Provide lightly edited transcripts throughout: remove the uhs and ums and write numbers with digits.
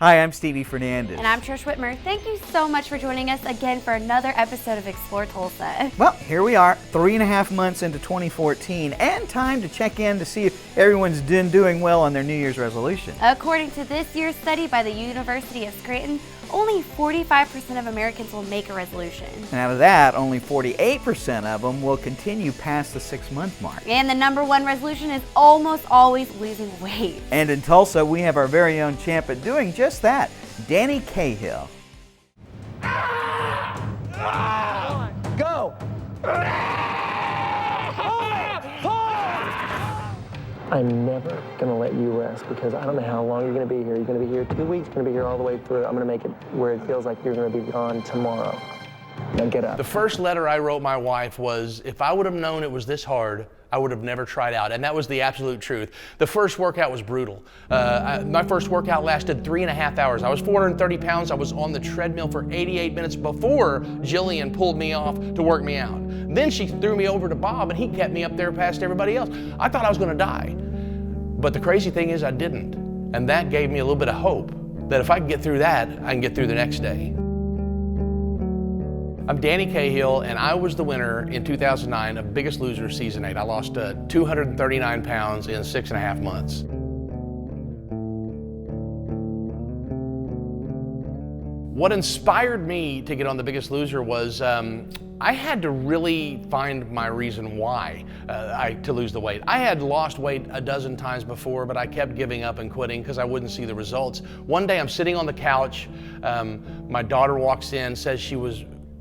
Hi, I'm Stevie Fernandez. And I'm Trish Whitmer. Thank you so much for joining us again for another episode of Explore Tulsa. Well, here we are, 3.5 months into 2014, and time to check in to see if everyone's doing well on their New Year's resolution. According to this year's study by the University of Scranton, only 45% of Americans will make a resolution. And out of that, only 48% of them will continue past the 6-month mark. And the #1 resolution is almost always losing weight. And in Tulsa, we have our very own champ at doing just that, Danny Cahill. Go! I'm never gonna let you rest because I don't know how long you're gonna be here. You're gonna be here 2 weeks, you're gonna be here all the way through. I'm gonna make it where it feels like you're gonna be gone tomorrow. Now get up. The first letter I wrote my wife was, if I would have known it was this hard, I would have never tried out. And that was the absolute truth. The first workout was brutal. My first workout lasted 3.5 hours. I was 430 pounds. I was on the treadmill for 88 minutes before Jillian pulled me off to work me out. Then she threw me over to Bob and he kept me up there past everybody else. I thought I was gonna die. But the crazy thing is I didn't. And that gave me a little bit of hope that if I can get through that, I can get through the next day. I'm Danny Cahill, and I was the winner in 2009 of Biggest Loser Season 8. I lost 239 pounds in 6.5 months. What inspired me to get on The Biggest Loser was I had to really find my reason why to lose the weight. I had lost weight a dozen times before, but I kept giving up and quitting because I wouldn't see the results. One day I'm sitting on the couch, my daughter walks in, says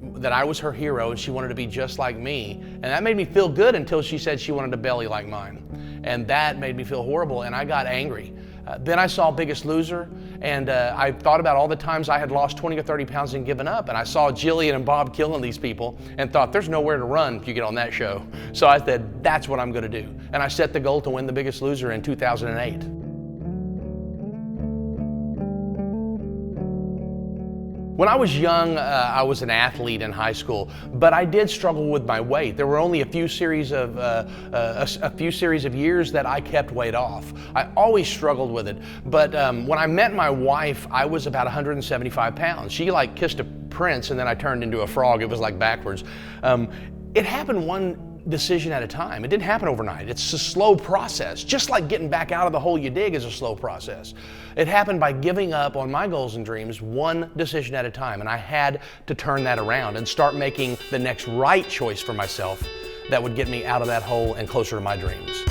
that I was her hero and she wanted to be just like me. And that made me feel good until she said she wanted a belly like mine. And that made me feel horrible and I got angry. Then I saw Biggest Loser and I thought about all the times I had lost 20 or 30 pounds and given up. And I saw Jillian and Bob killing these people and thought there's nowhere to run if you get on that show. So I said, that's what I'm gonna do. And I set the goal to win The Biggest Loser in 2008. When I was young, I was an athlete in high school, but I did struggle with my weight. There were only a few series of years that I kept weight off. I always struggled with it, but when I met my wife, I was about 175 pounds. She like kissed a prince, and then I turned into a frog. It was like backwards. It happened one decision at a time. It didn't happen overnight. It's a slow process. Just like getting back out of the hole you dig is a slow process. It happened by giving up on my goals and dreams one decision at a time. And I had to turn that around and start making the next right choice for myself that would get me out of that hole and closer to my dreams.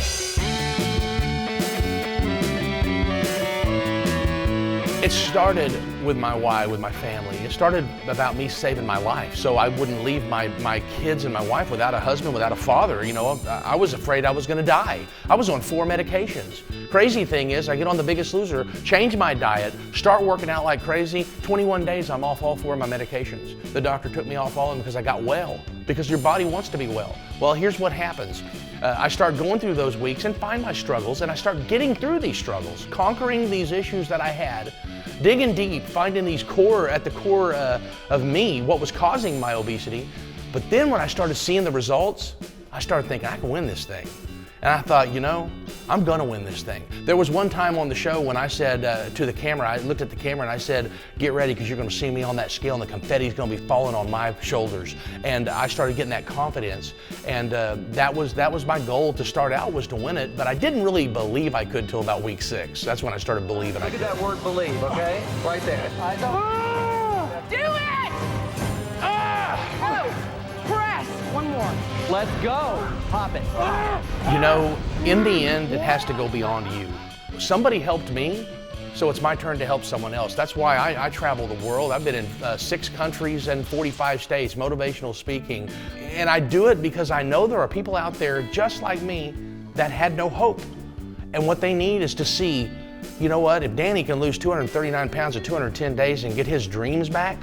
It started with my why, with my family. It started about me saving my life so I wouldn't leave my kids and my wife without a husband, without a father. You know, I was afraid I was gonna die. I was on 4 medications. Crazy thing is, I get on The Biggest Loser, change my diet, start working out like crazy. 21 days, I'm off all 4 of my medications. The doctor took me off all of them because I got well, because your body wants to be well. Well, here's what happens. I start going through those weeks and find my struggles, and I start getting through these struggles, conquering these issues that I had, digging deep, finding these at the core of me, what was causing my obesity. But then when I started seeing the results, I started thinking, I can win this thing. And I thought, you know, I'm gonna win this thing. There was one time on the show when I said to the camera, I looked at the camera and I said, get ready because you're gonna see me on that scale and the confetti's gonna be falling on my shoulders. And I started getting that confidence. And that was my goal to start out, was to win it. But I didn't really believe I could till about week 6. That's when I started believing I could. Look at that word believe, okay? Right there. Do it! Press! One more. Let's go. Pop it. You know, in the end, it has to go beyond you. Somebody helped me, so it's my turn to help someone else. That's why I travel the world. I've been in 6 countries and 45 states, motivational speaking. And I do it because I know there are people out there just like me that had no hope. And what they need is to see, you know what, if Danny can lose 239 pounds in 210 days and get his dreams back,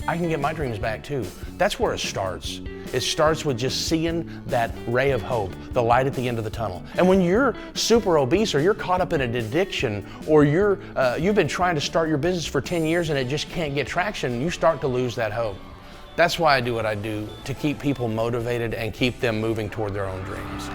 I can get my dreams back too. That's where it starts. It starts with just seeing that ray of hope, the light at the end of the tunnel. And when you're super obese, or you're caught up in an addiction, or you've been trying to start your business for 10 years and it just can't get traction, you start to lose that hope. That's why I do what I do, to keep people motivated and keep them moving toward their own dreams.